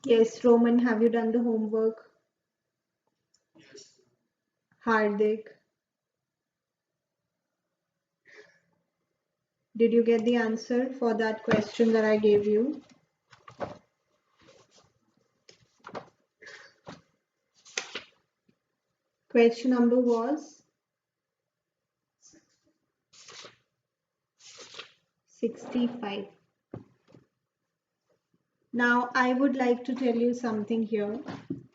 Yes, Roman, have you done the homework? Hardik, did you get the answer for that question that I gave you? Question number was 65. Now, I would like to tell you something here.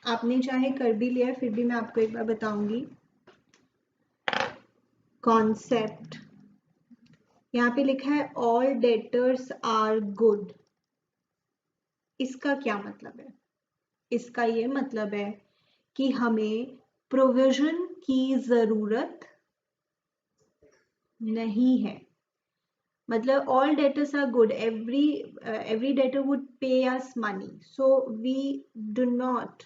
आपने चाहे कर भी लिया फिर भी मैं आपको एक बार बताऊंगी. Concept. यहाँ पे लिखा है all debtors are good. इसका क्या मतलब है? इसका ये मतलब है कि हमें प्रोविजन की जरूरत नहीं है. मतलब all debtors are good. Every debtor would pay us money, so we do not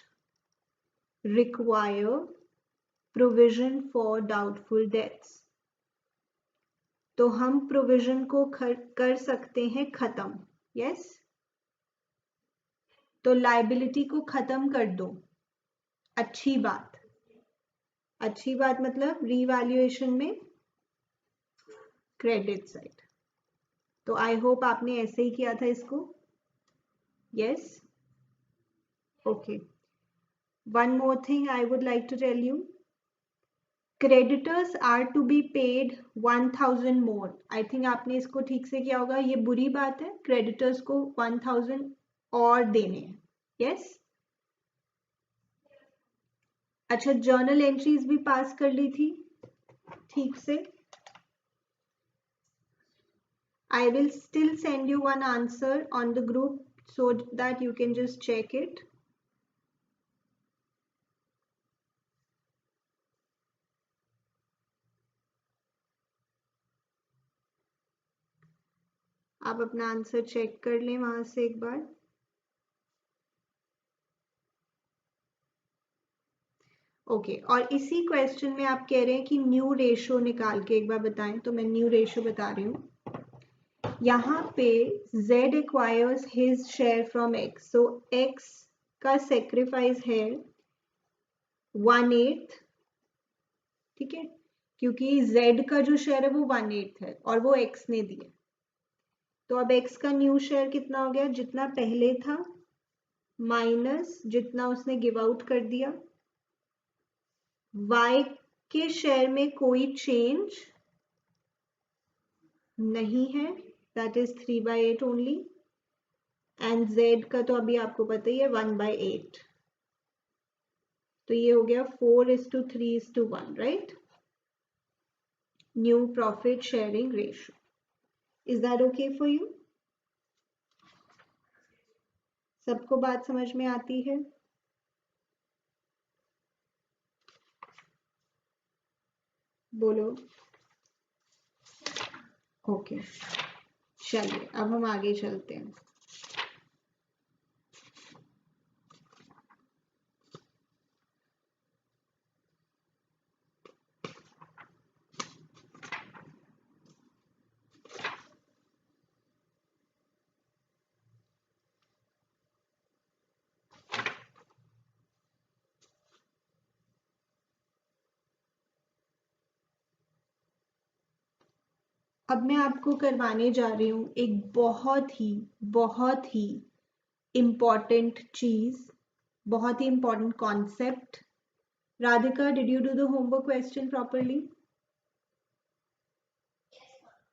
require provision for doubtful debts. तो हम प्रोविजन को कर सकते हैं खत्म. यस, तो लाइबिलिटी को खत्म कर दो. अच्छी बात. अच्छी बात मतलब रीवैल्यूएशन में क्रेडिट साइड. तो आई होप आपने ऐसे ही किया था इसको. Yes, okay. One more thing I would like to tell you. Creditors are to be paid 1000 more. I think आपने इसको ठीक से किया होगा. ये बुरी बात है, क्रेडिटर्स को 1000 और देने हैं. यस, अच्छा, जर्नल एंट्रीज भी पास कर ली थी ठीक से. I will still send you one answer on the group so that you can just check it. आप अपना आंसर चेक कर लें वहां से एक बार. ओके, और इसी क्वेश्चन में आप कह रहे हैं कि न्यू रेशो निकाल के एक बार बताएं. तो मैं न्यू रेशो बता रही हूँ. यहाँ पे Z acquires his share from X. So X का सेक्रीफाइस है 1/8. ठीक है, क्योंकि Z का जो शेयर है वो 1/8 है और वो X ने दिया. तो अब X का न्यू शेयर कितना हो गया? जितना पहले था माइनस जितना उसने गिव आउट कर दिया. Y के शेयर में कोई चेंज नहीं है, that is 3/8 only. And Z का तो अभी आपको पता ही है 1/8. तो ये हो गया 4:3:1, right? New profit sharing ratio. Is that okay for you? सबको बात समझ में आती है? बोलो. ओके, चलिए अब हम आगे चलते हैं. अब मैं आपको करवाने जा रही हूँ एक बहुत ही इम्पॉर्टेंट चीज, बहुत ही important concept. Radhika, did you do the homework question properly?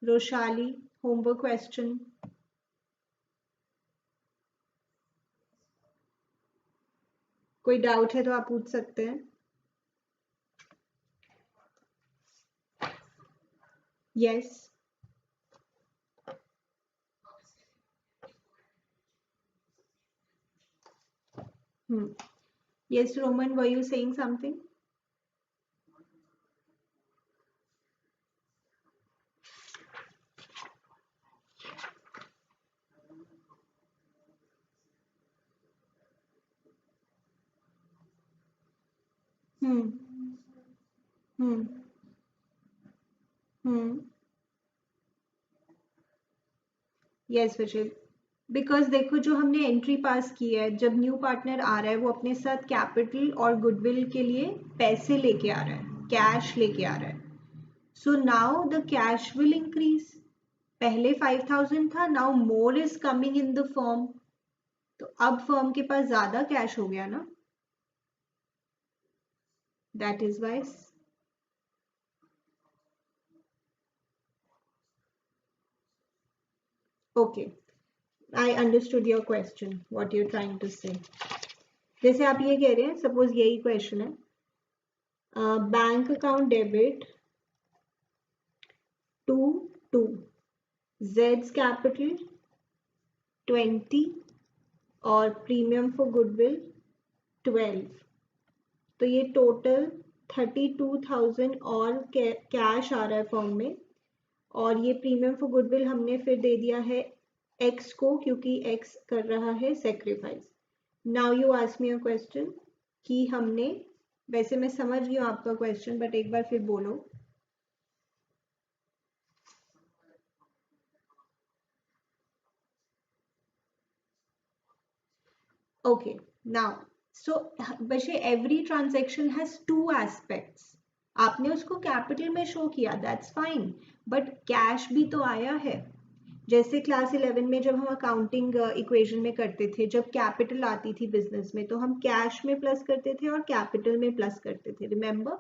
Roshali, homework question. कोई डाउट है तो आप पूछ सकते हैं. Yes. Yes, Roman, were you saying something? Hmm. Hmm. Hmm. Yes, Vijay. Because देखो जो हमने एंट्री पास की है, जब न्यू पार्टनर आ रहा है वो अपने साथ कैपिटल और गुडविल के लिए पैसे लेके आ रहा है, कैश लेके आ रहा है. So now the cash will increase. पहले 5,000 था, now more is coming in the firm. तो अब फर्म के पास ज्यादा कैश हो गया ना. That is wise. Okay, I understood your question, what you are trying to say. जैसे आप ये कह रहे हैं, सपोज यही क्वेश्चन है, bank account debit to Z's capital 20 और प्रीमियम फॉर गुडविल 12. तो ये टोटल 32,000 और कैश आ रहा है फॉर्म में, और ये प्रीमियम फॉर गुडविल हमने फिर दे दिया है एक्स को, क्योंकि एक्स कर रहा है sacrifice. Now you ask me a question कि हमने, वैसे मैं समझ गई हूँ आपका क्वेश्चन, बट एक बार फिर बोलो. Okay, now, so बच्चे every transaction has two aspects. आपने उसको कैपिटल में शो किया, दैट्स फाइन, बट कैश भी तो आया है. जैसे क्लास 11 में जब हम अकाउंटिंग इक्वेशन में करते थे, जब कैपिटल आती थी बिजनेस में, तो हम कैश में प्लस करते थे और कैपिटल में प्लस करते थे, रिमेंबर.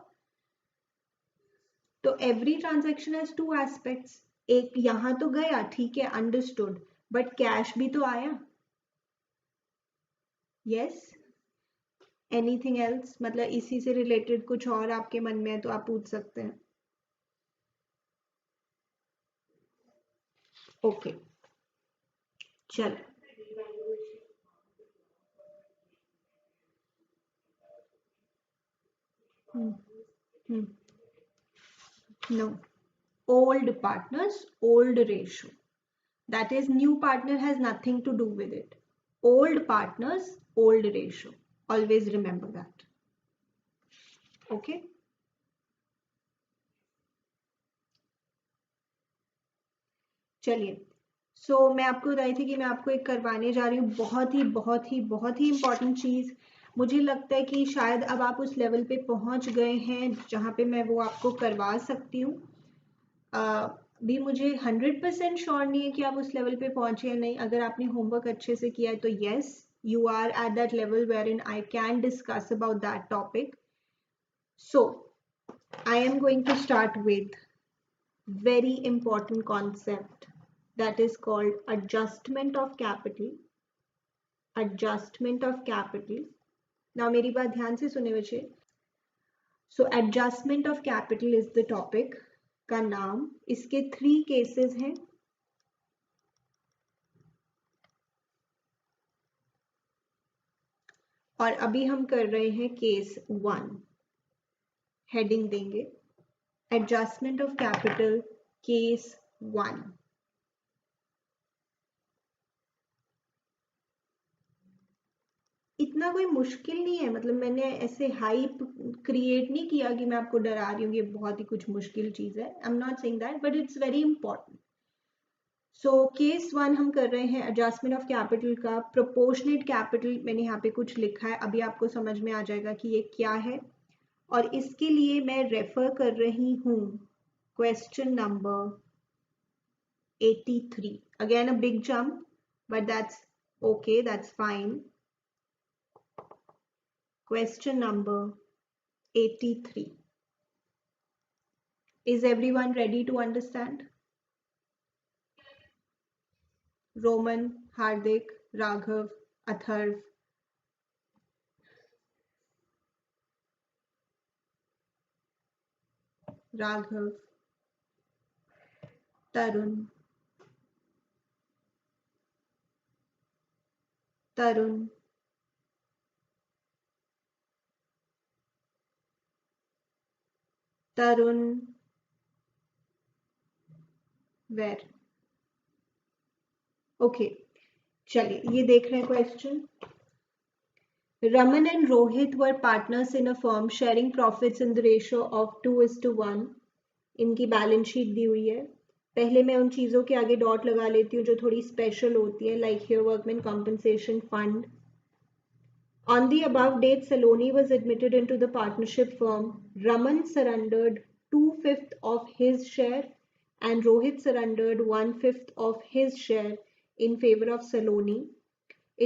तो every transaction has two aspects. एक यहां तो गया, ठीक है, अंडरस्टूड, बट कैश भी तो आया. यस. एनीथिंग एल्स, मतलब इसी से रिलेटेड कुछ और आपके मन में है तो आप पूछ सकते हैं. ओके, चलो. No, old partners, old ratio. That is, new partner has nothing to do with it. Old partners, old ratio. Always remember that. Okay. चलिए, सो मैं आपको बताई थी कि मैं आपको एक करवाने जा रही हूँ बहुत ही बहुत ही बहुत ही इंपॉर्टेंट चीज़. मुझे लगता है कि शायद अब आप उस लेवल पे पहुंच गए हैं जहाँ पे मैं वो आपको करवा सकती हूँ. भी मुझे 100% श्योर नहीं है कि आप उस लेवल पे पहुंचे या नहीं. अगर आपने होमवर्क अच्छे से किया है तो yes, you are at that level where in I can discuss about that topic. So I am going to start with very important concept that is called adjustment of capital. Adjustment of capital. Now मेरी बात ध्यान से सुने बच्चे. So adjustment of capital is the topic का नाम. इसके 3 cases हैं. और अभी हम कर रहे हैं केस 1. हेडिंग देंगे एडजस्टमेंट ऑफ कैपिटल केस 1. इतना कोई मुश्किल नहीं है, मतलब मैंने ऐसे हाइप क्रिएट नहीं किया कि मैं आपको डरा रही हूँ ये बहुत ही कुछ मुश्किल चीज है. आई am not saying that, but it's very important. So case 1 हम कर रहे हैं एडजस्टमेंट ऑफ कैपिटल का. प्रोपोर्शनेट कैपिटल मैंने यहाँ पे कुछ लिखा है, अभी आपको समझ में आ जाएगा कि ये क्या है. और इसके लिए मैं रेफर कर रही हूँ question number 83. Again a big jump, but that's okay, that's fine. Question number 83. Is everyone ready to understand? Roman, Hardik, Raghav, Atharv. Raghav, Tarun, Tarun, Tarun, where? Okay, चलिए ये देख रहे हैं question. Raman and Rohit were partners in a firm sharing profits in the ratio of 2:1. इनकी balance sheet दी हुई है. पहले मैं उन चीज़ों के आगे डॉट लगा लेती हूँ जो थोड़ी स्पेशल होती है, like here workman compensation fund. On the above date, Saloni was admitted into the partnership firm. Raman surrendered 2/5 of his share and Rohit surrendered 1/5 of his share in favor of Saloni.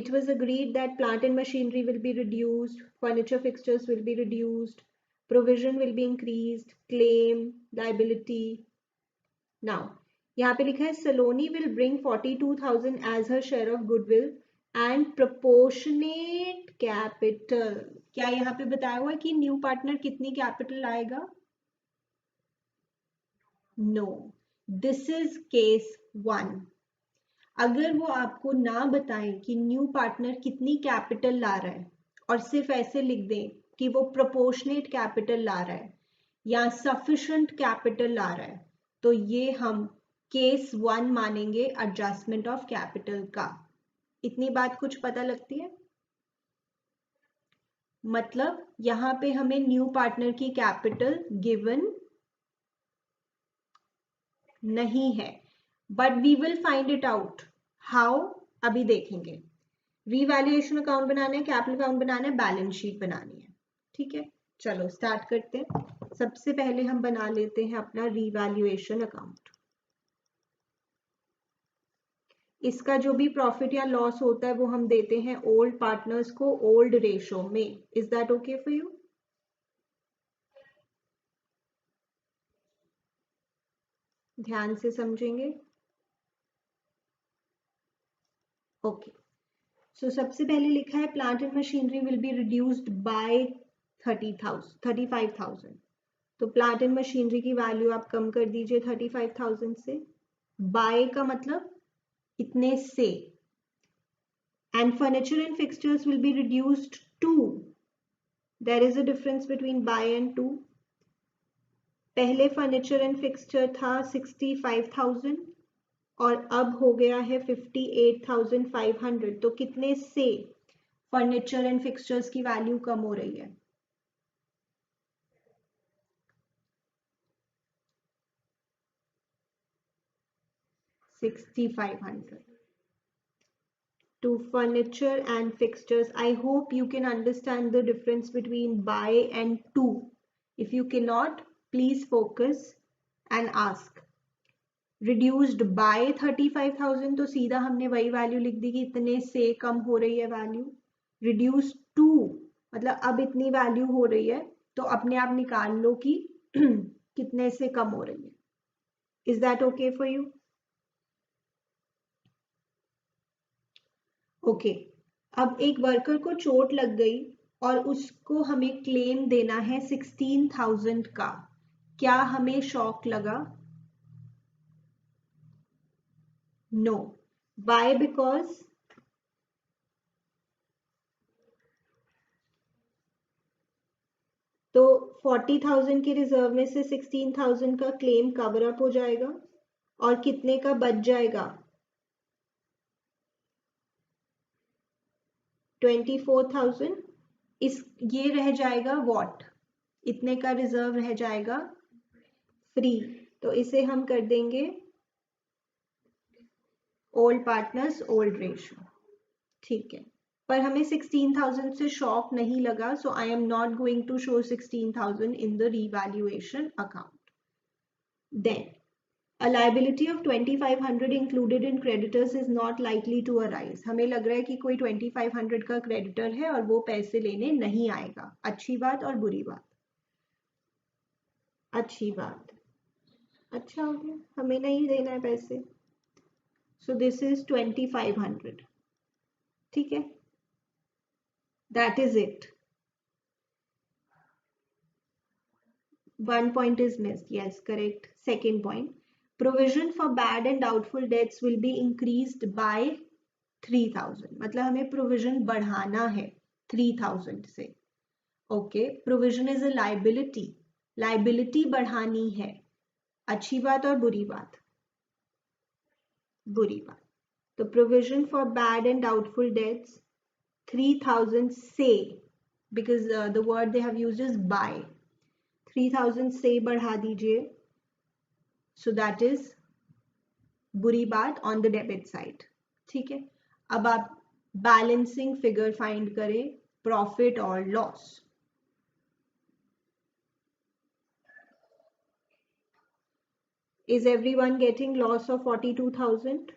It was agreed that plant and machinery will be reduced, furniture fixtures will be reduced, provision will be increased, claim, liability. Now, यहाँ पे लिखा है Saloni will bring 42,000 as her share of goodwill and proportionate capital. क्या यहाँ पे बताया हुआ है कि न्यू पार्टनर कितनी कैपिटल लाएगा? No, this is case 1. अगर वो आपको ना बताएं कि न्यू पार्टनर कितनी कैपिटल ला रहा है और सिर्फ ऐसे लिख दें कि वो प्रोपोर्शनेट कैपिटल ला रहा है या सफिशिएंट कैपिटल ला रहा है, तो ये हम केस 1 मानेंगे एडजस्टमेंट ऑफ कैपिटल का. इतनी बात कुछ पता लगती है? मतलब यहां पे हमें न्यू पार्टनर की कैपिटल गिवन नहीं है, but we will find it out. How? अभी देखेंगे. रीवैल्यूएशन अकाउंट बनाना है, कैपिटल अकाउंट बनाना है, बैलेंस शीट बनानी है. ठीक है, चलो स्टार्ट करते हैं. सबसे पहले हम बना लेते हैं अपना रीवैल्यूएशन अकाउंट. इसका जो भी प्रॉफिट या लॉस होता है वो हम देते हैं ओल्ड पार्टनर्स को ओल्ड रेशो में. Is that okay for you? ध्यान से समझेंगे. ओके, सो सबसे पहले लिखा है plant and machinery will be reduced by 35,000. तो प्लांट एंड मशीनरी की वैल्यू आप कम कर दीजिए 35,000 से. बाय का मतलब इतने से. And furniture and fixtures will be reduced to. There is a difference between by and to. पहले फर्नीचर एंड फिक्सचर था 65,000 और अब हो गया है 58,500. तो कितने से फर्नीचर एंड फिक्सचर्स की वैल्यू कम हो रही है? $6,500 to furniture and fixtures. I hope you can understand the difference between buy and to. If you cannot, please focus and ask. Reduced by 35,000 तो सीधा हमने वही वैल्यू लिख दी कि इतने से कम हो रही है वैल्यू. Reduced to मतलब अब इतनी वैल्यू हो रही है, तो अपने आप निकाल लो कि कितने से कम हो रही है. Is that okay for you? Okay, अब एक वर्कर को चोट लग गई और उसको हमें क्लेम देना है 16,000 का. क्या हमें शॉक लगा? नो. वाई? बिकॉज तो 40,000 के रिजर्व में से 16,000 का क्लेम कवर अप हो जाएगा और कितने का बच जाएगा? 24,000. इस ये रह जाएगा व्हाट? इतने का रिजर्व रह जाएगा फ्री. तो इसे हम कर देंगे ओल्ड पार्टनर्स ओल्ड रेशो. ठीक है, पर हमें 16,000 से शॉक नहीं लगा, so I am not going to show 16,000 in the revaluation account. Then a liability of 2,500 included in creditors is not likely to arise. हमें लग रहा है कि कोई 2,500 का क्रेडिटर है और वो पैसे लेने नहीं आएगा. अच्छी बात और बुरी बात? अच्छी बात. अच्छा हो गया, हमें नहीं देना है पैसे. सो दिस इज 2,500. ठीक है, that is it. One point is missed. Yes, correct. Second point. Provision for bad and doubtful debts will be increased by 3,000. मतलब हमें provision बढ़ाना है 3,000 से. Okay. Provision is a liability. Liability बढ़ानी है. अच्छी बात और बुरी बात? बुरी बात. तो provision for bad and doubtful debts 3,000 से, because the word they have used is by. 3,000 से बढ़ा दीजिए. So that is बुरी बात ऑन द डेबिट साइड। ठीक है, अब आप बैलेंसिंग फिगर फाइंड करें, प्रॉफिट और loss. Is everyone getting loss of 42,000?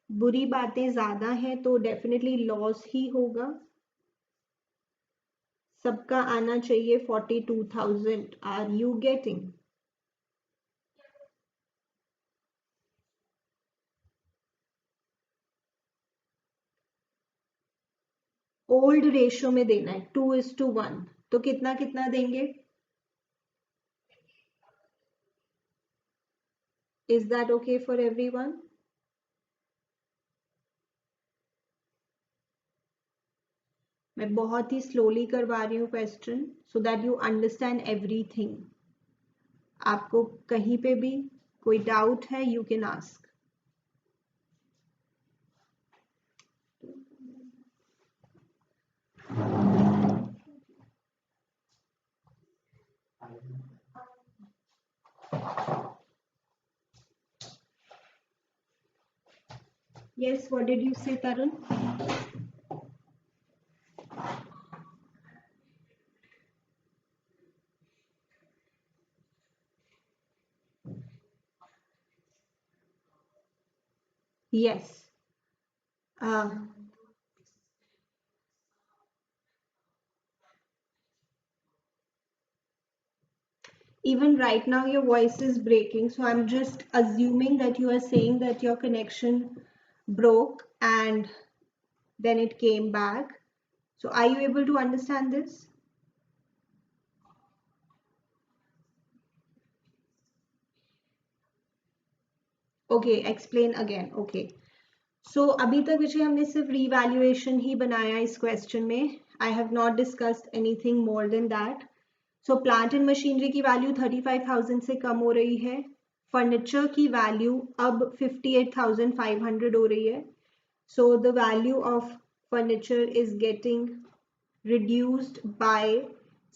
बुरी बातें ज्यादा हैं तो डेफिनेटली लॉस ही होगा। सबका आना चाहिए 42,000। Are you getting? Old ratio में देना है 2:1, तो कितना कितना देंगे? Is that okay for everyone? मैं बहुत ही स्लोली करवा रही हूँ question so that you understand everything. आपको कहीं पे भी कोई डाउट है you can ask. Yes, what did you say, Tarun? Yes. Even right now your voice is breaking, so I'm just assuming that you are saying that your connection broke and then it came back. So are you able to understand this? Okay, explain again. Okay. So अभी तक विषय हमने सिर्फ revaluation ही बनाया इस question में. I have not discussed anything more than that. So plant and machinery की value 35,000 से कम हो रही है. Furniture की value अब 58,500 हो रही है. So the value of furniture is getting reduced by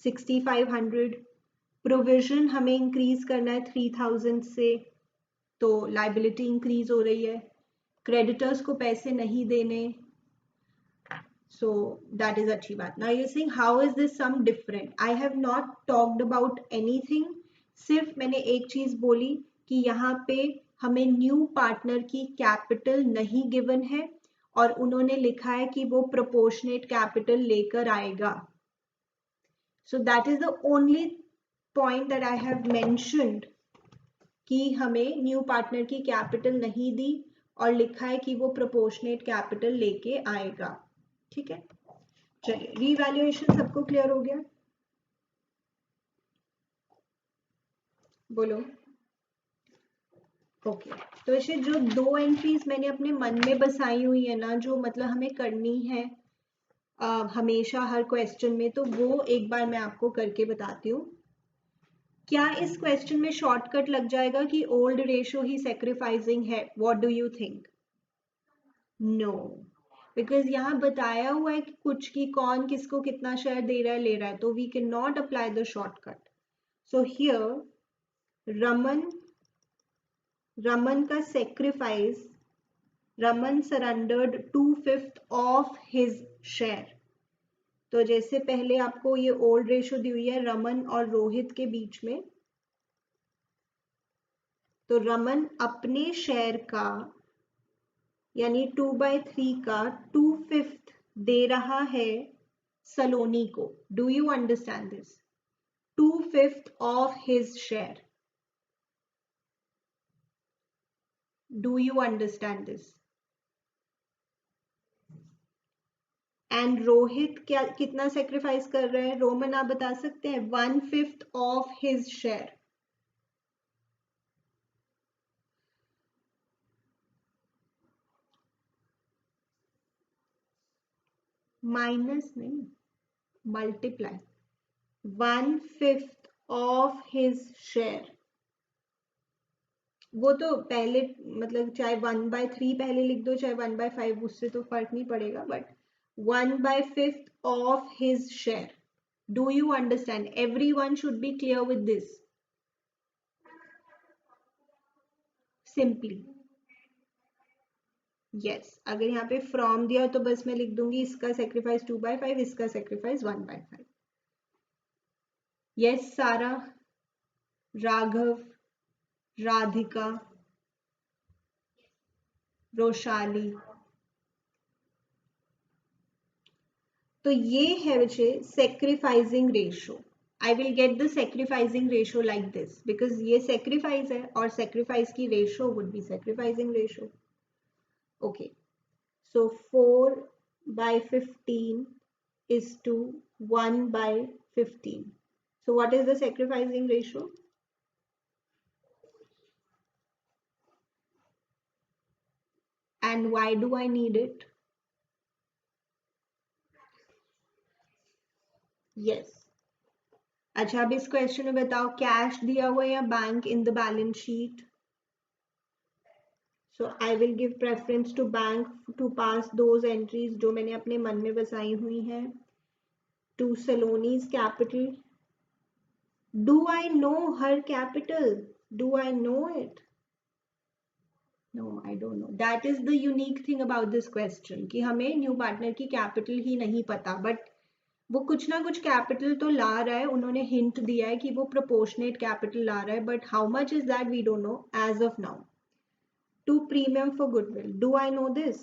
6,500. Provision हमें increase करना है 3,000 से, तो liability increase हो रही है. Creditors को पैसे नहीं देने, so that is अच्छी बात. Now you're saying how is this sum different? I have not talked about anything. सिर्फ मैंने एक चीज बोली कि यहाँ पे हमें न्यू पार्टनर की कैपिटल नहीं गिवन है और उन्होंने लिखा है कि वो प्रोपोर्शनेट कैपिटल लेकर आएगा. So that is the only point that I have mentioned कि हमें न्यू पार्टनर की कैपिटल नहीं दी और लिखा है कि वो प्रोपोर्शनेट कैपिटल लेके आएगा. ठीक है, चलिए रीवैल्यूएशन सबको क्लियर हो गया? बोलो. ओके, तो ऐसे जो दो एंट्रीज मैंने अपने मन में बसाई हुई है ना, जो मतलब हमें करनी है हमेशा हर क्वेश्चन में, तो वो एक बार मैं आपको करके बताती हूँ. क्या इस क्वेश्चन में शॉर्टकट लग जाएगा कि ओल्ड रेशो ही सेक्रीफाइसिंग है? What do you think? No, because यहाँ बताया हुआ है कि कुछ की कौन किसको कितना शेयर दे रहा है ले रहा है, तो we can not apply the shortcut. So here Raman का sacrifice, Raman surrendered 2/5 of his share. तो जैसे पहले आपको ये ओल्ड रेशो दी हुई है रमन और रोहित के बीच में, तो रमन अपने शेयर का यानी 2/3 का 2/5 दे रहा है सलोनी को. Do you understand this? 2/5 of his share. Do you understand this? And Rohit क्या कितना सेक्रीफाइस कर रहे हैं? रोमन आप बता सकते हैं? 1/5 ऑफ हिज शेयर. माइनस नहीं, मल्टीप्लाई. 1/5 of his share. वो तो पहले मतलब चाहे 1/3 पहले लिख दो चाहे 1/5, उससे तो फर्क नहीं पड़ेगा, but 1/5 of his share. Do you understand? Everyone should be clear with this. Simply. Yes, अगर यहाँ पे फ्रॉम दिया तो बस मैं लिख दूंगी इसका सेक्रीफाइस 2/5, इसका सेक्रीफाइस 1/5। यस सारा, राघव, राधिका, रोशाली। तो ये है बच्चे sacrificing ratio. I will get the sacrificing ratio like this because ये सेक्रीफाइस है और सेक्रीफाइस की ratio would be sacrificing ratio. Okay, so 4/15 is to 1/15. So what is the sacrificing ratio? And why do I need it? Yes. अच्छा, अब इस question में बताओ cash दिया हुआ या bank in the balance sheet? So I will give preference to bank to pass those entries जो मैंने अपने मन में बसाई हुई हैं. To Saloni's capital. Do I know her capital? Do I know it? No, I don't know. That is the unique thing about this question कि हमें न्यू पार्टनर की कैपिटल ही नहीं पता, बट वो कुछ ना कुछ कैपिटल तो ला रहा है. उन्होंने हिंट दिया है कि वो प्रोपोर्शनेट कैपिटल ला रहा है, but how much is that we don't know as of now. To premium for goodwill, do I know this?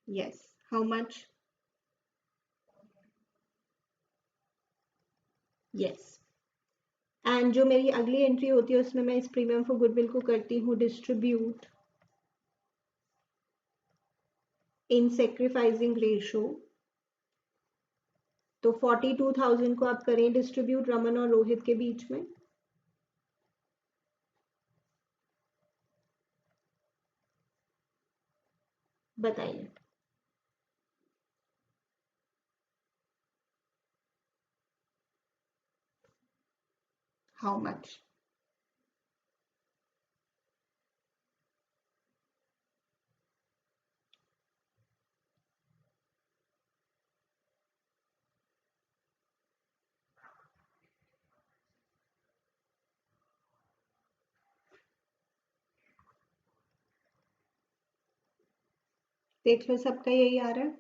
Yes, how much? Yes. And जो मेरी अगली एंट्री होती है उसमें मैं इस प्रीमियम फॉर गुडविल को करती हूँ डिस्ट्रीब्यूट इन सेक्रीफाइसिंग रेशो. तो 42,000 को आप करें डिस्ट्रीब्यूट रमन और रोहित के बीच में. बताइए. How much? देख लो, सबका यही आ रहा है.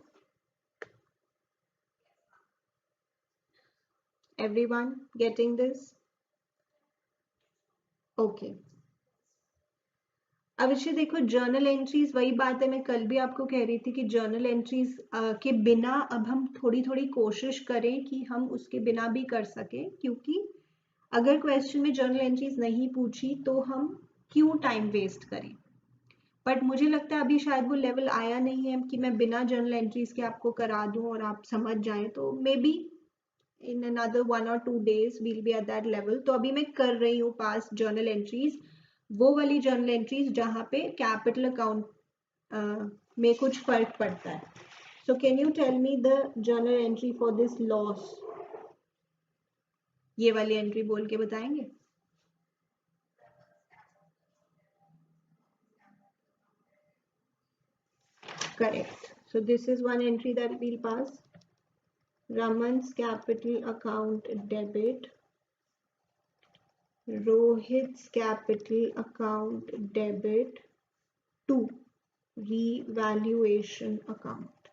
Everyone getting this? Okay. अब इसे देखो, जर्नल एंट्रीज, वही बात है, मैं कल भी आपको कह रही थी कि जर्नल एंट्रीज के बिना अब हम थोड़ी थोड़ी कोशिश करें कि हम उसके बिना भी कर सकें, क्योंकि अगर क्वेश्चन में जर्नल एंट्रीज नहीं पूछी तो हम क्यों टाइम वेस्ट करें. बट मुझे लगता है अभी शायद वो लेवल आया नहीं है कि मैं बिना जर्नल एंट्रीज के आपको करा दूं और आप समझ जाएं. तो may be in another 1 or 2 days we'll be at that level. तो अभी मैं कर रही हूँ पास जर्नल एंट्रीज, वो वाली जर्नल एंट्रीज जहाँ पे कैपिटल अकाउंट में कुछ फर्क पड़ता है. So can you tell me the journal entry for this loss? ये वाली एंट्री बोल के बताएंगे. Correct. So this is one entry that we'll pass. Raman's capital account debit, Rohit's capital account debit to revaluation account.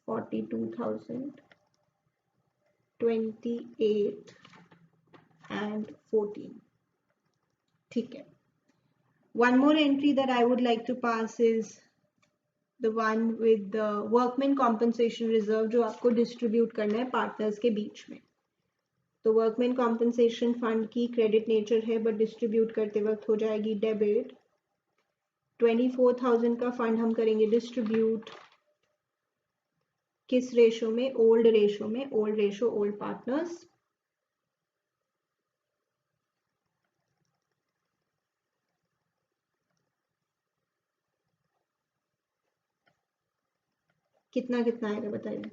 42,000, 28 and 14. ठीक है. One more entry that I would like to pass is the one with the workman compensation reserve जो आपको distribute करना है partners के बीच में. तो workman compensation fund की क्रेडिट नेचर है, बट डिस्ट्रीब्यूट करते वक्त हो जाएगी डेबिट. 24,000 का फंड हम करेंगे डिस्ट्रीब्यूट किस रेशो में? ओल्ड रेशो में. Old ratio, old partners. कितना कितना आएगा बताइए.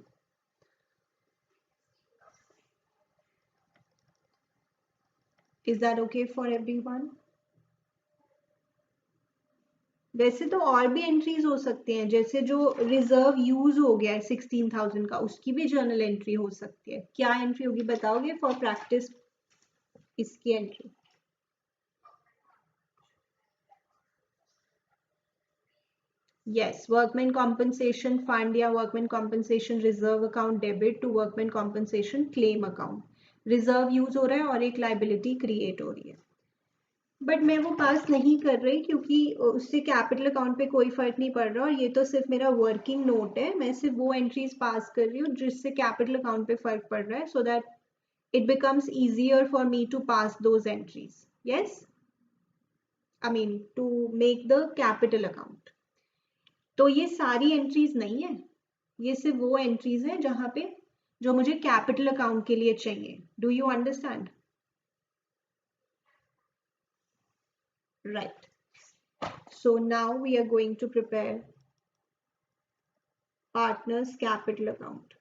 Is that okay for everyone? वैसे तो और भी एंट्रीज हो सकती हैं, जैसे जो रिजर्व यूज हो गया है 16,000 का, उसकी भी जर्नल एंट्री हो सकती है। क्या एंट्री होगी बताओगे फॉर प्रैक्टिस इसकी entry? Yes, workman compensation fund या workman compensation reserve account debit to workman compensation claim account. Reserve use हो रहा है और एक लाइबिलिटी क्रिएट हो रही है, बट मैं वो पास नहीं कर रही क्योंकि उससे कैपिटल अकाउंट पे कोई फर्क नहीं पड़ रहा, और ये तो सिर्फ मेरा वर्किंग नोट है। मैं सिर्फ वो एंट्रीज पास कर रही हूँ जिससे कैपिटल अकाउंट पे फर्क पड़ रहा है, so that it becomes easier for me to pass those entries. Yes, I mean to make the capital account. तो ये सारी एंट्रीज नहीं है, ये सिर्फ वो एंट्रीज है जहां पे जो मुझे कैपिटल अकाउंट के लिए चाहिए। Do you understand? Right, so now we are going to prepare partners capital account.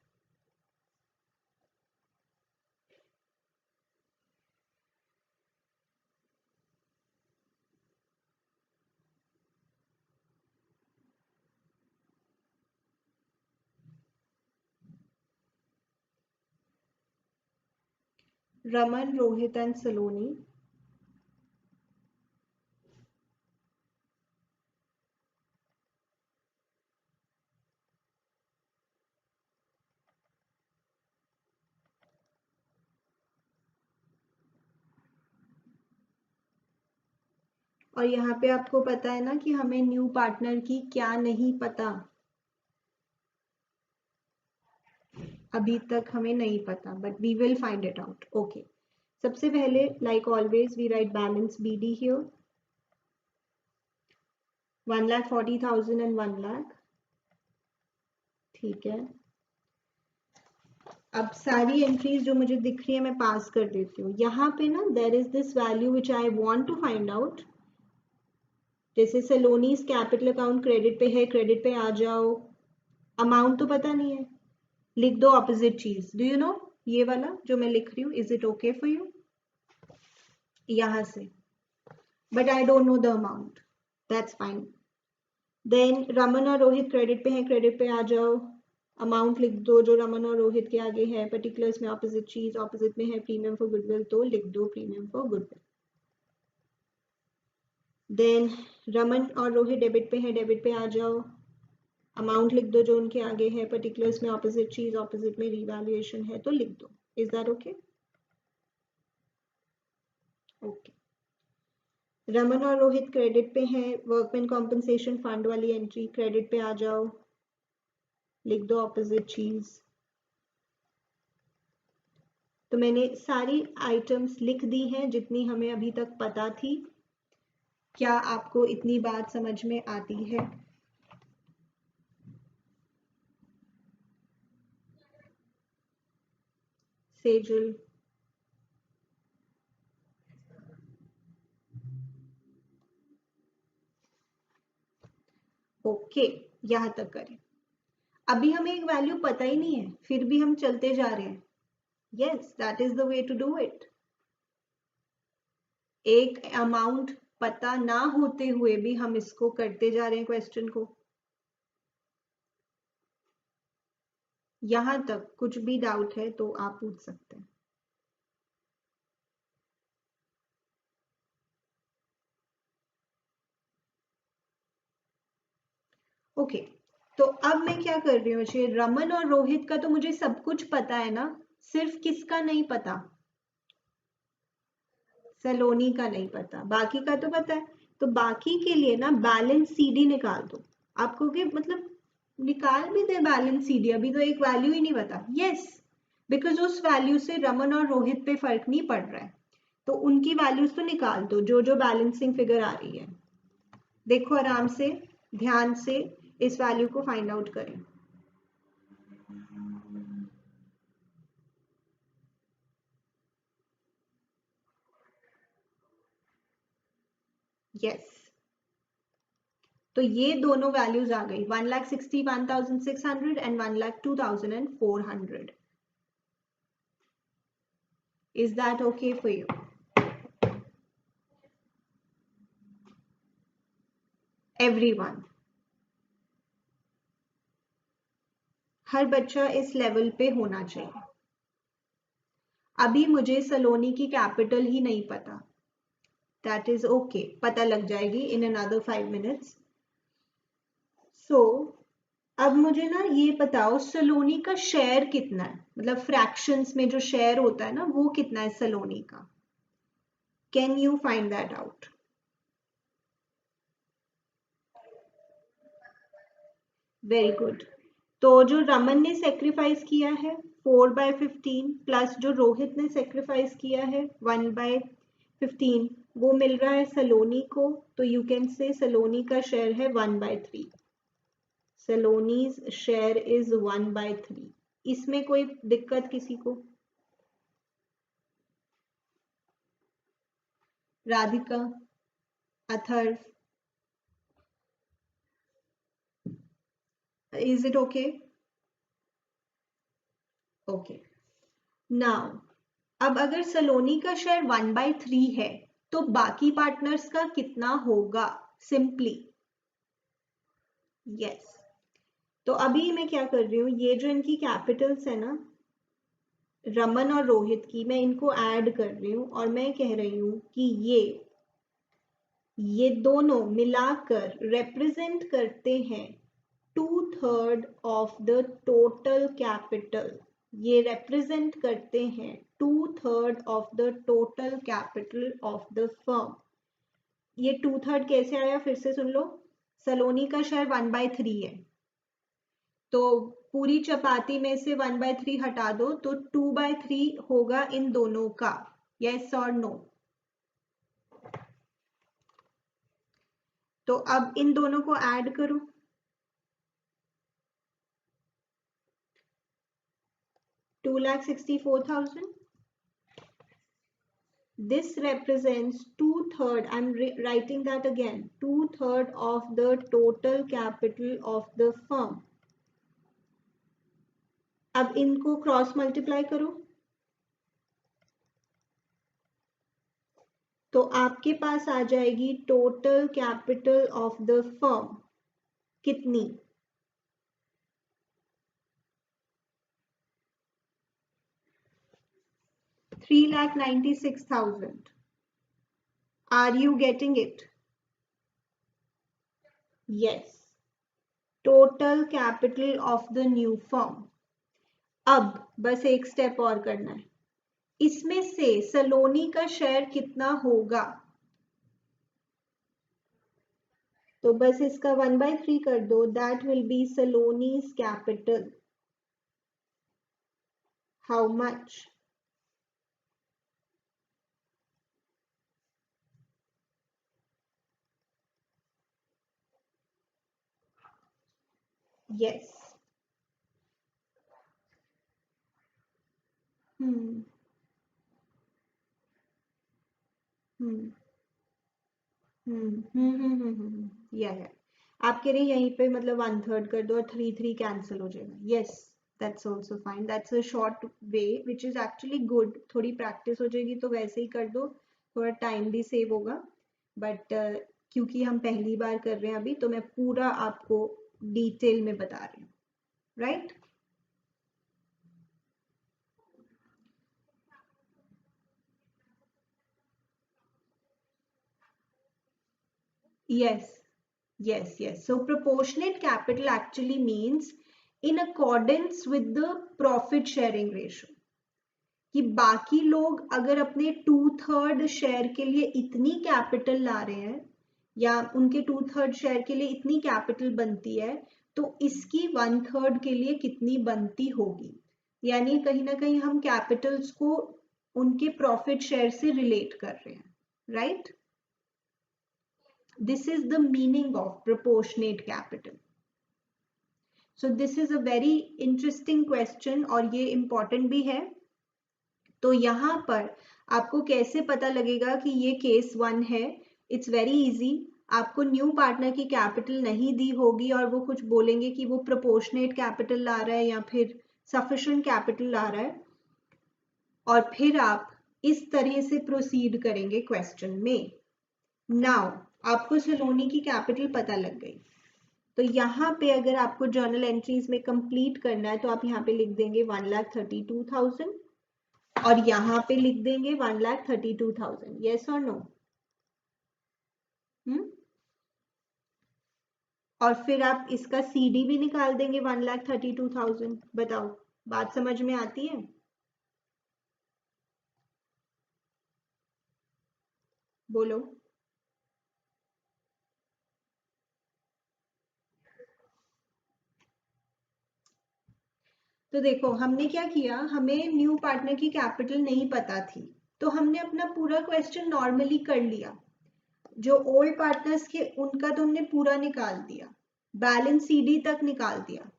Raman, Rohit and Saloni. और यहाँ पे आपको पता है ना कि हमें न्यू पार्टनर की क्या नहीं पता, अभी तक हमें नहीं पता, but we will find it out. Okay, सबसे पहले like always we write balance BD here, 1,40,000 and 1 lakh. ठीक है, अब सारी एंट्रीज जो मुझे दिख रही है मैं पास कर देती हूँ। यहाँ पे ना there is this value which I want to find out. जैसे सलोनीज कैपिटल अकाउंट क्रेडिट पे है, क्रेडिट पे आ जाओ। अमाउंट तो पता नहीं है, लिख दो ऑपोजिट चीज। डू यू नो ये वाला जो मैं लिख रही हूँ, is it okay for you? यहां से, but I don't know the amount, that's fine. Then Raman और रोहित क्रेडिट पे है, क्रेडिट पे आ जाओ। अमाउंट लिख दो जो रमन और रोहित के आगे है, पर्टिकुलर्स में ऑपोजिट चीज, ऑपोजिट में है प्रीमियम फॉर गुडविल तो लिख दो premium for goodwill. Then Raman और रोहित डेबिट पे है, डेबिट पे आ जाओ। अमाउंट लिख दो जो उनके आगे है, पर्टिकुलर्स में ऑपोजिट चीज, ऑपोजिट में रिवैल्यूएशन है तो लिख दो। Is that okay? Okay, Raman और रोहित क्रेडिट पे हैं, वर्कमैन कॉम्पनसेशन फंड वाली एंट्री, क्रेडिट पे आ जाओ, लिख दो ऑपोजिट चीज। तो मैंने सारी आइटम्स लिख दी हैं जितनी हमें अभी तक पता थी। क्या आपको इतनी बात समझ में आती है? सेजल, ओके, यहां तक करें। अभी हमें एक वैल्यू पता ही नहीं है, फिर भी हम चलते जा रहे हैं। Yes, that is the way to do it. एक अमाउंट पता ना होते हुए भी हम इसको करते जा रहे हैं क्वेश्चन को। यहां तक कुछ भी डाउट है तो आप पूछ सकते हैं। ओके, तो अब मैं क्या कर रही हूँ बच्चे, रमन और रोहित का तो मुझे सब कुछ पता है ना, सिर्फ किसका नहीं पता? सलोनी का नहीं पता, बाकी का तो पता है। तो बाकी के लिए ना बैलेंस CD निकाल दो। आप कहोगे मतलब निकाल भी दे बैलेंस CD, अभी तो एक वैल्यू ही नहीं पता। यस, बिकॉज उस वैल्यू से रमन और रोहित पे फर्क नहीं पड़ रहा है, तो उनकी वैल्यूज तो निकाल दो जो जो बैलेंसिंग फिगर आ रही है। देखो आराम से, ध्यान से इस वैल्यू को फाइंड आउट करें। यस, तो ये दोनों वैल्यूज आ गई, 1,61,600 and 1,02,400। Is that okay for you? Everyone, हर बच्चा इस लेवल पे होना चाहिए। अभी मुझे सलोनी की कैपिटल ही नहीं पता, दैट इज ओके, पता लग जाएगी इन अनदर 5 मिनट्स। सो अब मुझे ना ये बताओ सलोनी का शेयर कितना है, मतलब फ्रैक्शंस में जो शेयर होता है ना वो कितना है सलोनी का। Can you find that out? Very good. तो जो रमन ने सेक्रीफाइस किया है 4/15 प्लस जो रोहित ने सेक्रीफाइस किया है 1/15, वो मिल रहा है सलोनी को, तो यू कैन से सलोनी का शेयर है 1/3। Saloni's share is 1/3। इसमें कोई दिक्कत किसी को? Radhika, Atharva, is it okay? Okay. Now अब अगर सलोनी का शेयर 1/3 है तो बाकी पार्टनर्स का कितना होगा? Simply yes. तो अभी मैं क्या कर रही हूँ, ये जो इनकी कैपिटल्स है ना रमन और रोहित की, मैं इनको ऐड कर रही हूँ और मैं कह रही हूँ कि ये दोनों मिलाकर रिप्रेजेंट करते हैं 2/3 ऑफ द टोटल कैपिटल। ये रिप्रेजेंट करते हैं 2/3 of the total capital of the firm. ये 2/3 कैसे आया फिर से सुन लो। सलोनी का शेयर 1/3 है, तो पूरी चपाती में से 1/3 हटा दो तो 2/3 होगा इन दोनों का। यस और नो? तो अब इन दोनों को ऐड करो। 2,64,000। This represents 2/3, I'm writing that again, 2/3 of the total capital of the firm. अब इनको क्रॉस मल्टीप्लाई करो तो आपके पास आ जाएगी total capital of the firm कितनी? 3,96,000। Are you getting it? Yes. Total capital of the new firm. अब बस एक स्टेप और करना है, इसमें से सलोनी का शेयर कितना होगा? तो बस इसका 1/3 कर दो, that will be Saloni's capital. How much? Yes. या आप कह रहे हैं यहीं पे मतलब 1/3 कर दो और 3 कैंसिल हो जाएगा। Yes, that's also fine, that's a short way which is actually good. थोड़ी प्रैक्टिस हो जाएगी तो वैसे ही कर दो, थोड़ा टाइम भी सेव होगा। बट क्योंकि हम पहली बार कर रहे हैं अभी, तो मैं पूरा आपको डिटेल में बता रही हूँ, right? Yes. So proportionate capital actually means in accordance with the profit sharing ratio. कि बाकी लोग अगर अपने 2/3 शेयर के लिए इतनी कैपिटल ला रहे हैं या उनके 2/3 शेयर के लिए इतनी कैपिटल बनती है, तो इसकी 1/3 के लिए कितनी बनती होगी। यानी कहीं ना कहीं हम कैपिटल्स को उनके प्रॉफिट शेयर से रिलेट कर रहे हैं, right? This is the meaning of proportionate capital. So this is a very interesting question और ये important भी है। तो यहाँ पर आपको कैसे पता लगेगा कि ये केस 1 है? It's very easy. आपको न्यू पार्टनर की कैपिटल नहीं दी होगी और वो कुछ बोलेंगे कि वो प्रोपोर्शनेट कैपिटल ला रहा है या फिर सफिशिएंट कैपिटल ला रहा है, और फिर आप इस तरह से प्रोसीड करेंगे क्वेश्चन में। नाउ आपको सलोनी की कैपिटल पता लग गई। तो यहाँ पे अगर आपको जर्नल एंट्रीज में कंप्लीट करना है तो आप यहाँ पे लिख देंगे 1,32,000 और यहाँ पे लिख देंगे 1,32,000। यस और नो? और फिर आप इसका सीडी भी निकाल देंगे 1,32,000। बताओ, बात समझ में आती है? बोलो। तो देखो हमने क्या किया, हमें न्यू पार्टनर की कैपिटल नहीं पता थी, तो हमने अपना पूरा क्वेश्चन नॉर्मली कर लिया। जो ओल्ड पार्टनर्स के उनका तो हमने पूरा निकाल दिया, बैलेंस सीडी तक निकाल दिया।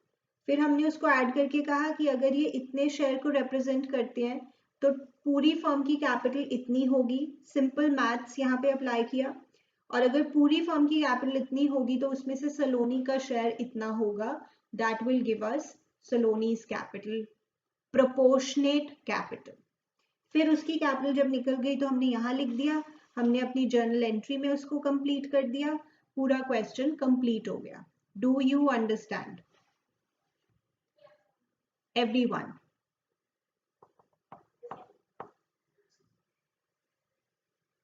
फिर हमने उसको ऐड करके कहा कि अगर ये इतने शेयर को रिप्रेजेंट करते हैं तो पूरी फर्म की कैपिटल इतनी होगी। सिंपल मैथ्स यहाँ पे अप्लाई किया। और अगर पूरी फर्म की कैपिटल इतनी होगी तो उसमें से सलोनी का शेयर इतना होगा। That will give us Saloni's capital, proportionate capital. फिर उसकी कैपिटल जब निकल गई तो हमने यहाँ लिख दिया, हमने अपनी जर्नल एंट्री में उसको कंप्लीट कर दिया, पूरा क्वेश्चन कंप्लीट हो गया। Do you understand everyone?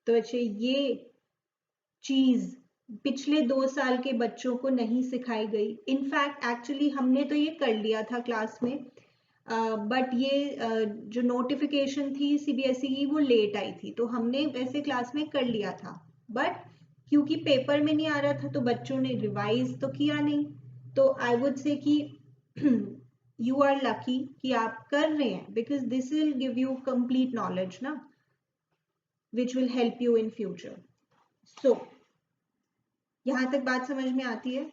तो अच्छा, ये चीज पिछले 2 साल के बच्चों को नहीं सिखाई गई। इनफैक्ट एक्चुअली हमने तो ये कर लिया था क्लास में, बट ये जो नोटिफिकेशन थी सीबीएसई की वो लेट आई थी, तो हमने वैसे क्लास में कर लिया था, बट क्योंकि पेपर में नहीं आ रहा था तो बच्चों ने रिवाइज तो किया नहीं। तो आई वुड से कि यू आर लकी कि आप कर रहे हैं, because this will give you complete knowledge ना, which will help you in future. So यहां तक बात समझ में आती है?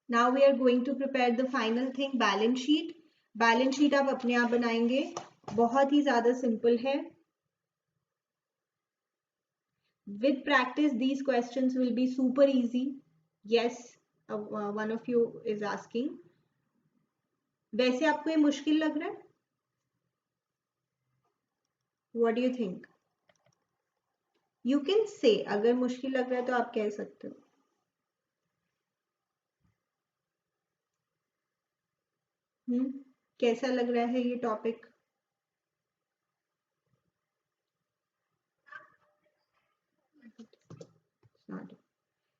Now we are going to prepare the final thing, balance sheet. Balance sheet आप अपने आप बनाएंगे, बहुत ही ज्यादा सिंपल है। With practice these questions will be super easy. Yes, one of you is asking, वैसे आपको ये मुश्किल लग रहा है? What do you think? You can say, अगर मुश्किल लग रहा है तो आप कह सकते हो। कैसा लग रहा है ये topic?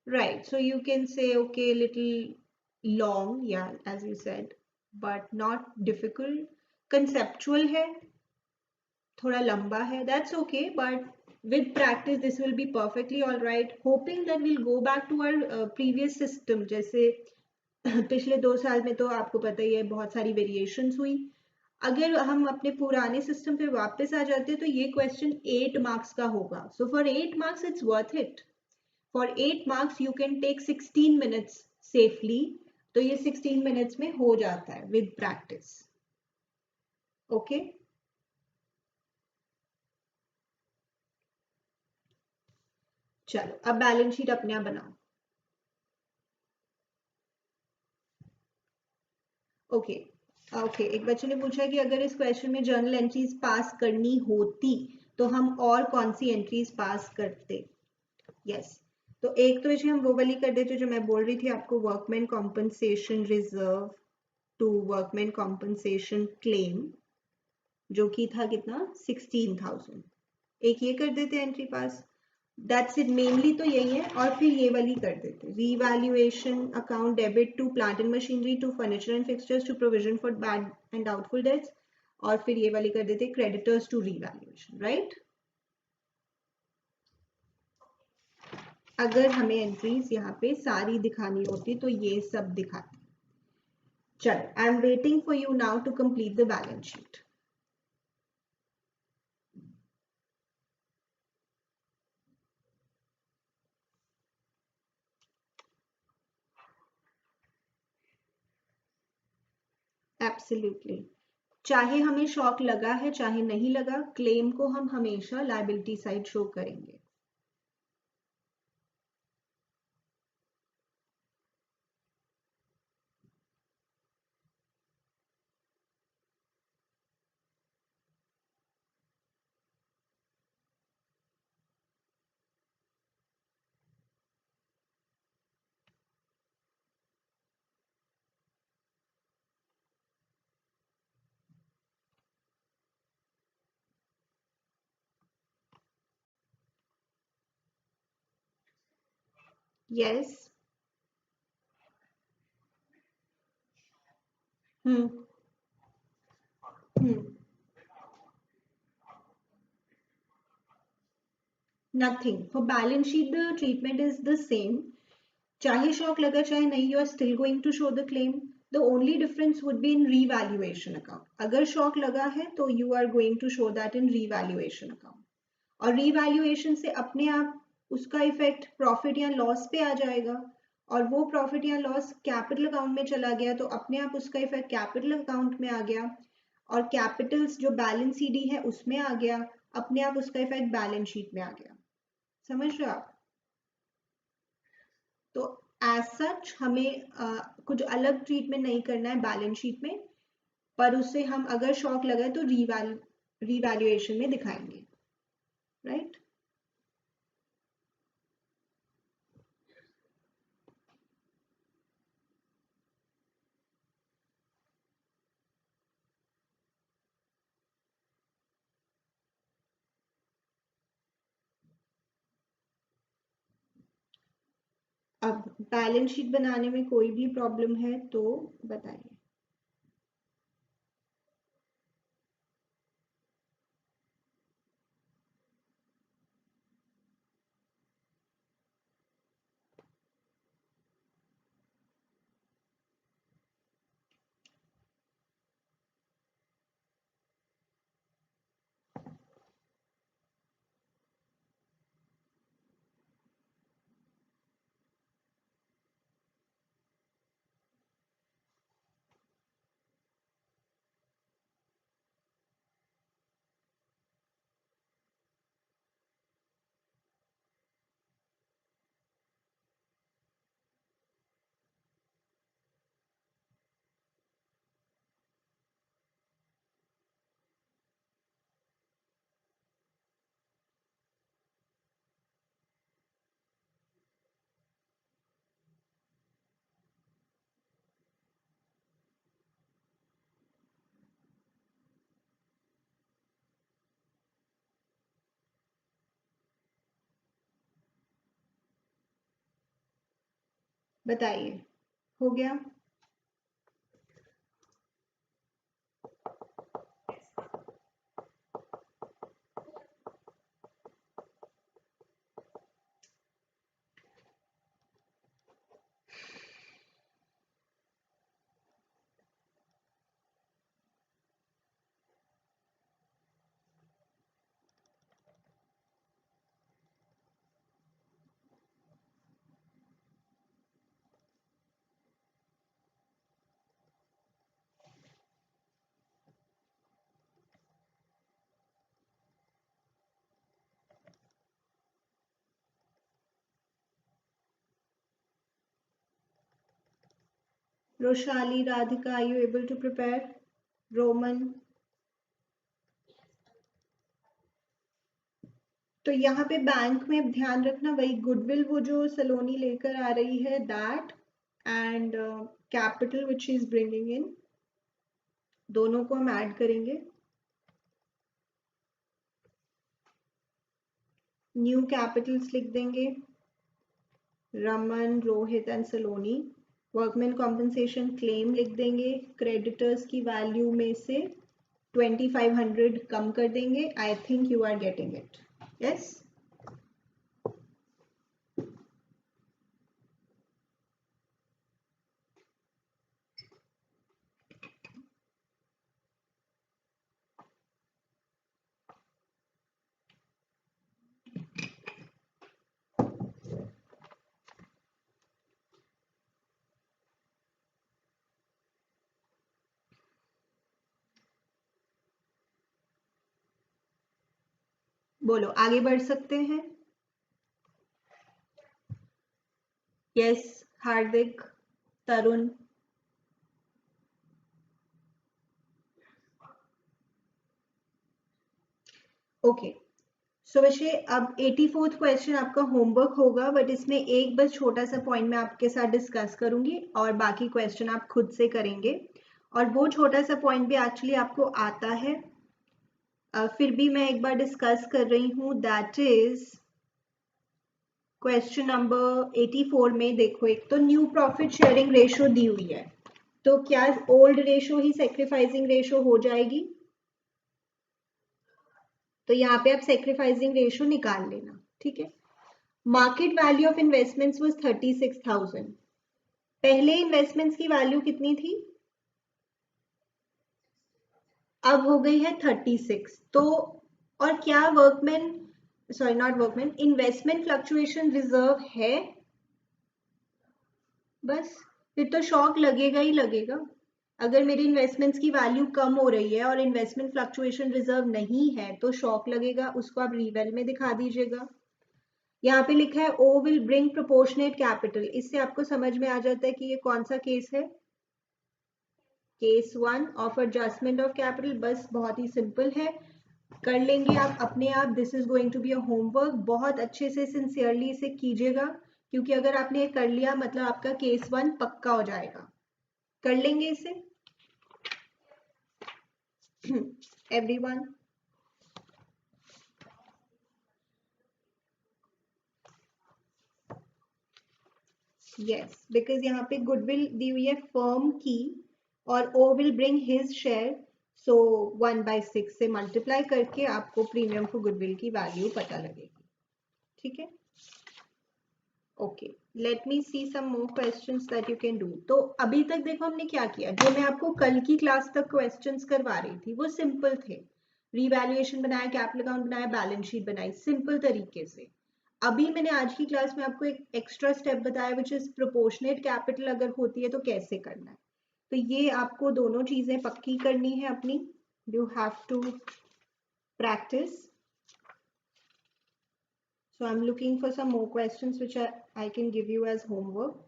Right, so you can say, okay, little long, yeah, as you said, but not difficult. Conceptual है, थोड़ा लंबा है, that's okay, but with practice this will be perfectly all right. Hoping that we'll go back to our previous system, जैसे पिछले 2 साल में तो आपको पता ही है बहुत सारी वेरिएशंस हुई। अगर हम अपने पुराने सिस्टम पे वापस आ जाते हैं तो ये क्वेश्चन 8 मार्क्स का होगा। So for 8 marks it's worth it. For 8 marks you can take 16 minutes safely, तो ये 16 मिनट्स में हो जाता है विद प्रैक्टिस। ओके, चलो अब बैलेंस शीट अपने आप बनाओ। ओके ओके, एक बच्चे ने पूछा कि अगर इस क्वेश्चन में जर्नल एंट्रीज पास करनी होती तो हम और कौन सी एंट्रीज पास करते? यस, तो एक तो इसे हम वो वाली कर देते जो मैं बोल रही थी आपको, workman compensation reserve to workman compensation claim, जो कि था कितना, 16,000। एक ये कर देते entry pass, that's it, mainly तो यही है। और फिर ये वाली कर देते, revaluation account debit to plant and machinery to furniture and fixtures to provision for bad and doubtful debts, और फिर ये वाली कर देते क्रेडिटर्स टू रीवैल्यूएशन, राइट? अगर हमें एंट्रीज यहाँ पे सारी दिखानी होती तो ये सब दिखाती। चलो, I am waiting for you now to complete the balance sheet. Absolutely, चाहे हमें शॉक लगा है चाहे नहीं लगा, क्लेम को हम हमेशा लायबिलिटी साइड शो करेंगे। Yes. Hmm. Hmm. Nothing, for balance sheet the treatment is the same. चाहे शॉक लगा चाहे नहीं, you are still going to show the claim. The only difference would be in revaluation account. अगर shock लगा है तो you are going to show that in revaluation account, और revaluation से अपने आप उसका इफेक्ट प्रॉफिट या लॉस पे आ जाएगा, और वो प्रॉफिट या लॉस कैपिटल अकाउंट में चला गया तो अपने आप उसका इफेक्ट कैपिटल अकाउंट में आ गया, और कैपिटल्स जो बैलेंस सीडी है उसमें आ गया, अपने आप उसका इफेक्ट बैलेंस शीट में आ गया। समझ रहे हो आप? तो एज सच हमें कुछ अलग ट्रीटमेंट नहीं करना है बैलेंस शीट में, पर उससे हम अगर शॉक लगा तो रीवैल्यूएशन में दिखाएंगे, राइट? अब बैलेंस शीट बनाने में कोई भी प्रॉब्लम है तो बताइए। बताइए, हो गया? Roshali, Radhika, are you able to prepare? Roman? तो यहाँ पे बैंक में ध्यान रखना, वही गुडविल वो जो सलोनी लेकर आ रही है that, and capital which is bringing in, दोनों को हम ऐड करेंगे। न्यू कैपिटल्स लिख देंगे, Raman, Rohit and Saloni. Workman compensation claim लिख देंगे, क्रेडिटर्स की वैल्यू में से 2500 कम कर देंगे। I think you are getting it, yes? बोलो, आगे बढ़ सकते हैं? यस, हार्दिक, तरुण। ओके, सो वैसे अब 84th क्वेश्चन आपका होमवर्क होगा, बट इसमें एक बस छोटा सा पॉइंट मैं आपके साथ डिस्कस करूंगी और बाकी क्वेश्चन आप खुद से करेंगे, और वो छोटा सा पॉइंट भी एक्चुअली आपको आता है, फिर भी मैं एक बार डिस्कस कर रही हूँ, दैट इज क्वेश्चन नंबर 84 में देखो, एक तो न्यू प्रॉफिट शेयरिंग रेशो दी हुई है, तो क्या ओल्ड रेशो ही सेक्रीफाइसिंग रेशो हो जाएगी? तो यहाँ पे आप सेक्रीफाइसिंग रेशो निकाल लेना, ठीक है। Market value of investments was 36,000। पहले इन्वेस्टमेंट्स की वैल्यू कितनी थी? अब हो गई है 36। तो और क्या workman, sorry not workman, investment fluctuation reserve है? बस फिर तो शॉक लगेगा ही लगेगा। अगर मेरी इन्वेस्टमेंट्स की वैल्यू कम हो रही है और इन्वेस्टमेंट फ्लक्चुएशन रिजर्व नहीं है तो शॉक लगेगा, उसको आप रीवैल में दिखा दीजिएगा। यहाँ पे लिखा है O will bring proportionate capital, इससे आपको समझ में आ जाता है कि ये कौन सा केस है, case 1 of adjustment of capital. बस बहुत ही सिंपल है, कर लेंगे आप अपने आप। This is going to be a homework, बहुत अच्छे से सिंसियरली इसे कीजिएगा, क्योंकि अगर आपने ये कर लिया मतलब आपका केस 1 पक्का हो जाएगा। कर लेंगे इसे एवरीवन? यस, बिकॉज यहाँ पे गुडविल दी हुई है फर्म की और O will bring his share, so 1/6 से मल्टीप्लाई करके आपको प्रीमियम फॉर गुडविल की वैल्यू पता लगेगी, ठीक है। Okay, let me see some more questions that you can do. तो अभी तक देखो हमने क्या किया, जो मैं आपको कल की क्लास तक क्वेश्चंस करवा रही थी वो सिंपल थे। रीवैल्यूएशन बनाया, कैपिटल अकाउंट बनाया, बैलेंस शीट बनाई, सिंपल तरीके से। अभी मैंने आज की क्लास में आपको एक एक्स्ट्रा स्टेप बताया विच इज प्रोपोर्शनेट कैपिटल अगर होती है तो कैसे करना है। तो ये आपको दोनों चीजें पक्की करनी है अपनी, you have to practise. So I'm looking for some more questions which I can give you as homework.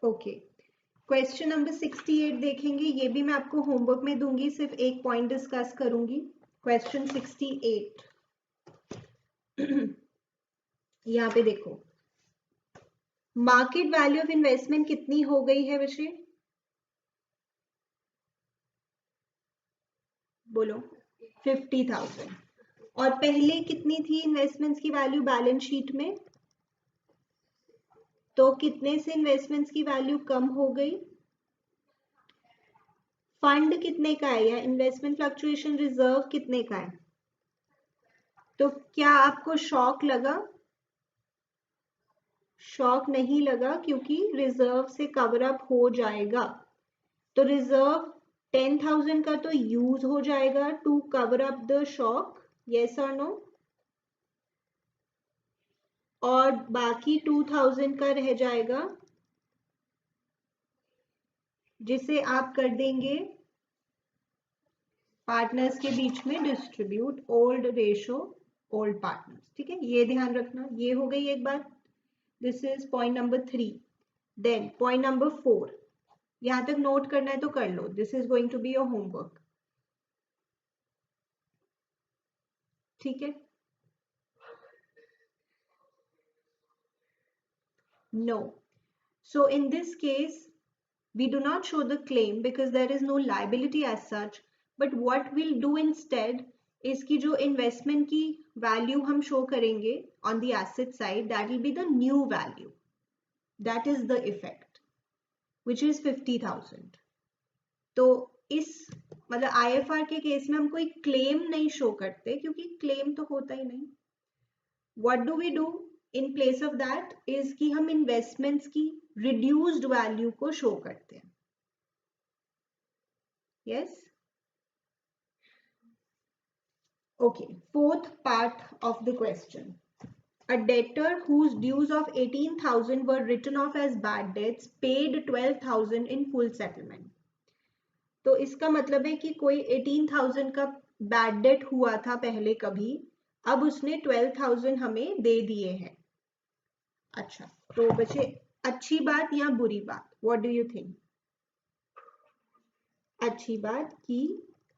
Okay, question number 68 देखेंगे, ये भी मैं आपको होमवर्क में दूंगी, सिर्फ एक पॉइंट डिस्कस करूंगी। क्वेश्चन 68 यहाँ पे देखो, मार्केट वैल्यू ऑफ इन्वेस्टमेंट कितनी हो गई है बच्चे, बोलो? 50,000। और पहले कितनी थी इन्वेस्टमेंट्स की वैल्यू बैलेंस शीट में? तो कितने से इन्वेस्टमेंट्स की वैल्यू कम हो गई? फंड कितने का है या इन्वेस्टमेंट फ्लक्चुएशन रिजर्व कितने का है? तो क्या आपको शॉक लगा? शॉक नहीं लगा, क्योंकि रिजर्व से कवर अप हो जाएगा। तो रिजर्व 10,000 का तो यूज हो जाएगा to cover up the shock, yes और नो? और बाकी 2,000 का रह जाएगा, जिसे आप कर देंगे पार्टनर्स के बीच में distribute, old ratio old partners, ठीक है, ये ध्यान रखना। ये हो गई एक बात, this is point number 3। Then point number 4, यहां तक नोट करना है तो कर लो, this is going to be your homework, ठीक है। No, so in this case we do not show the claim because there is no liability as such, but what we'll do instead is कि जो investment की value हम show करेंगे on the asset side, that will be the new value, that is the effect, which is 50,000। तो इस मतलब IFR के case में हम कोई क्लेम नहीं शो करते, क्योंकि क्लेम तो होता ही नहीं। What do we do in place of that is कि हम इन्वेस्टमेंट्स की रिड्यूस्ड वैल्यू को शो करते हैं, yes? Okay, fourth part of the question. A debtor whose dues of 18,000 were written off as bad debts paid 12,000 in full settlement. तो इसका मतलब है कि कोई 18,000 का बैड डेट हुआ था पहले कभी, अब उसने 12,000 हमें दे दिए हैं। अच्छा, तो बच्चे अच्छी बात या बुरी बात, व्हाट डू यू थिंक? अच्छी बात कि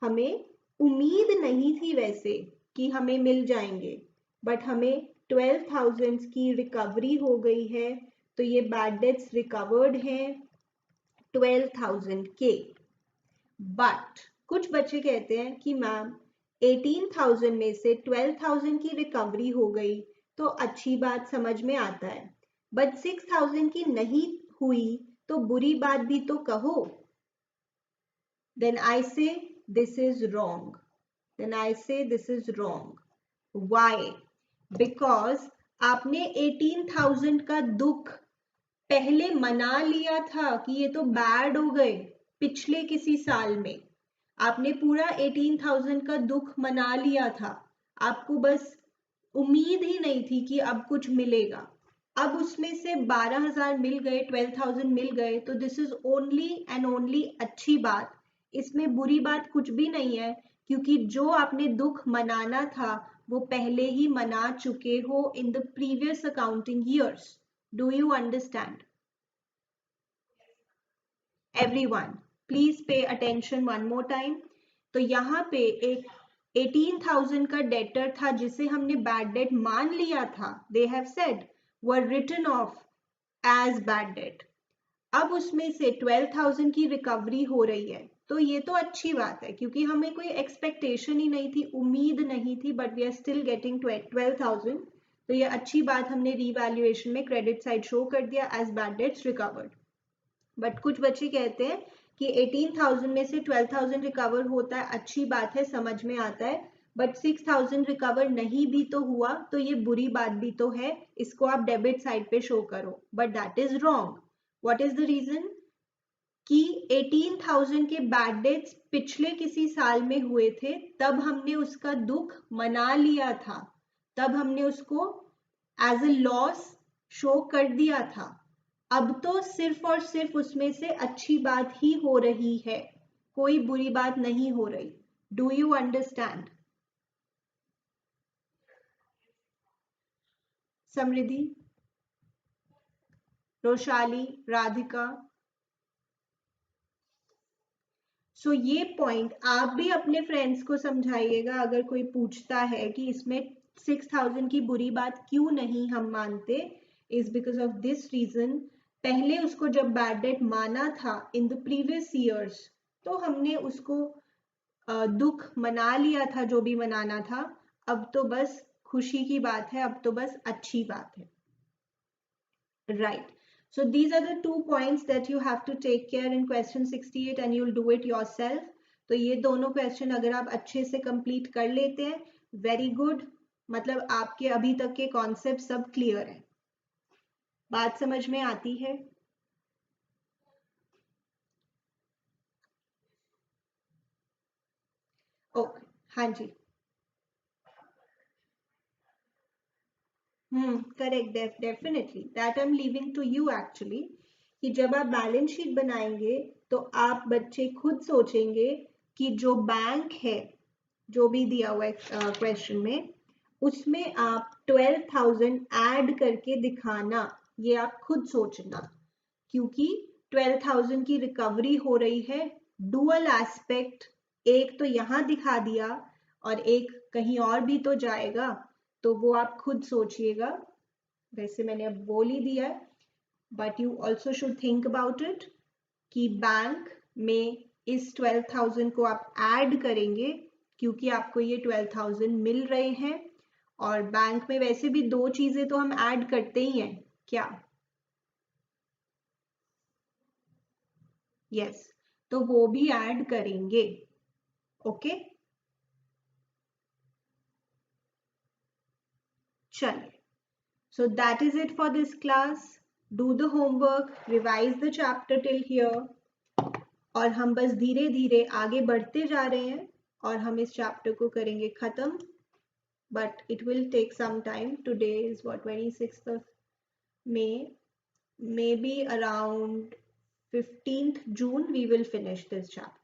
हमें उम्मीद नहीं थी वैसे कि हमें मिल जाएंगे, बट हमें 12,000 की रिकवरी हो गई है, तो ये बैड डेट्स रिकवर्ड हैं 12,000 के। बट कुछ बच्चे कहते हैं कि मैम 18,000 में से 12,000 की रिकवरी हो गई तो अच्छी बात समझ में आता है, बट 6,000 की नहीं हुई तो बुरी बात भी तो कहो। Then I say this is wrong. Then I say this is wrong. Why? Because आपने 18,000 का दुख पहले मना लिया था कि ये तो बैड हो गए पिछले किसी साल में। आपने पूरा 18,000 का दुख मना लिया था, आपको बस उम्मीद ही नहीं थी कि अब कुछ मिलेगा। अब उसमें से 12,000 मिल गए, 12,000 मिल गए, तो this is only and only अच्छी बात। इसमें बुरी बात कुछ भी नहीं है, क्योंकि जो आपने दुख मनाना था वो पहले ही मना चुके हो in the previous accounting years. Do you understand? Everyone please pay attention one more time. तो यहाँ पे एक 18,000 का डेटर था जिसे हमने बैड डेट मान लिया था, they have said were written off as bad debt. अब उसमें से 12,000 की रिकवरी हो रही है, तो ये तो अच्छी बात है क्योंकि हमें कोई एक्सपेक्टेशन ही नहीं थी, उम्मीद नहीं थी, but we are still getting 12,000। तो ये अच्छी बात, हमने रीवैल्यूएशन में क्रेडिट साइड शो कर दिया as bad debts recovered. But कुछ बच्चे कहते हैं कि 18,000 में से 12,000 रिकवर होता है, अच्छी बात है, समझ में आता है, बट 6,000 रिकवर नहीं भी तो हुआ तो ये बुरी बात भी तो है, इसको आप डेबिट साइड पे शो करो, but that is wrong. What is the reason? कि 18,000 के बैड डेट्स पिछले किसी साल में हुए थे, तब हमने उसका दुख मना लिया था, तब हमने उसको एज ए लॉस शो कर दिया था। अब तो सिर्फ और सिर्फ उसमें से अच्छी बात ही हो रही है, कोई बुरी बात नहीं हो रही। Do you understand? Samriddhi, Roshali, Radhika. So ये पॉइंट आप भी अपने फ्रेंड्स को समझाइएगा, अगर कोई पूछता है कि इसमें 6,000 की बुरी बात क्यों नहीं हम मानते, is because of this reason. पहले उसको जब बैड डेट माना था इन द प्रीवियस ईयर्स, तो हमने उसको दुख मना लिया था जो भी मनाना था, अब तो बस खुशी की बात है, अब तो बस अच्छी बात है, right? So these are the 2 points that you have to take care in question 68 and you'll do it yourself. तो ये दोनों क्वेश्चन अगर आप अच्छे से कंप्लीट कर लेते हैं, वेरी गुड, मतलब आपके अभी तक के कॉन्सेप्ट सब क्लियर है, बात समझ में आती है? ओके, हाँ जी, correct, definitely that I am leaving to you actually, कि जब आप बैलेंस शीट बनाएंगे तो आप बच्चे खुद सोचेंगे कि जो बैंक है, जो भी दिया हुआ है क्वेश्चन में, उसमें आप 12,000 ऐड करके दिखाना, ये आप खुद सोचना, क्योंकि 12,000 की रिकवरी हो रही है, डुअल एस्पेक्ट, एक तो यहाँ दिखा दिया और एक कहीं और भी तो जाएगा, तो वो आप खुद सोचिएगा। वैसे मैंने अब बोल ही दिया है, but you also should think about it कि बैंक में इस 12,000 को आप ऐड करेंगे क्योंकि आपको ये 12,000 मिल रहे हैं, और बैंक में वैसे भी दो चीजें तो हम ऐड करते ही हैं, क्या? यस, तो वो भी ऐड करेंगे। ओके, चलिए, so that is it for this class. Do the homework, revise the chapter till here, और हम बस धीरे धीरे आगे बढ़ते जा रहे हैं और हम इस चैप्टर को करेंगे खत्म, but it will take some time. Today is what, 26th of May, maybe around 15th June we will finish this chapter.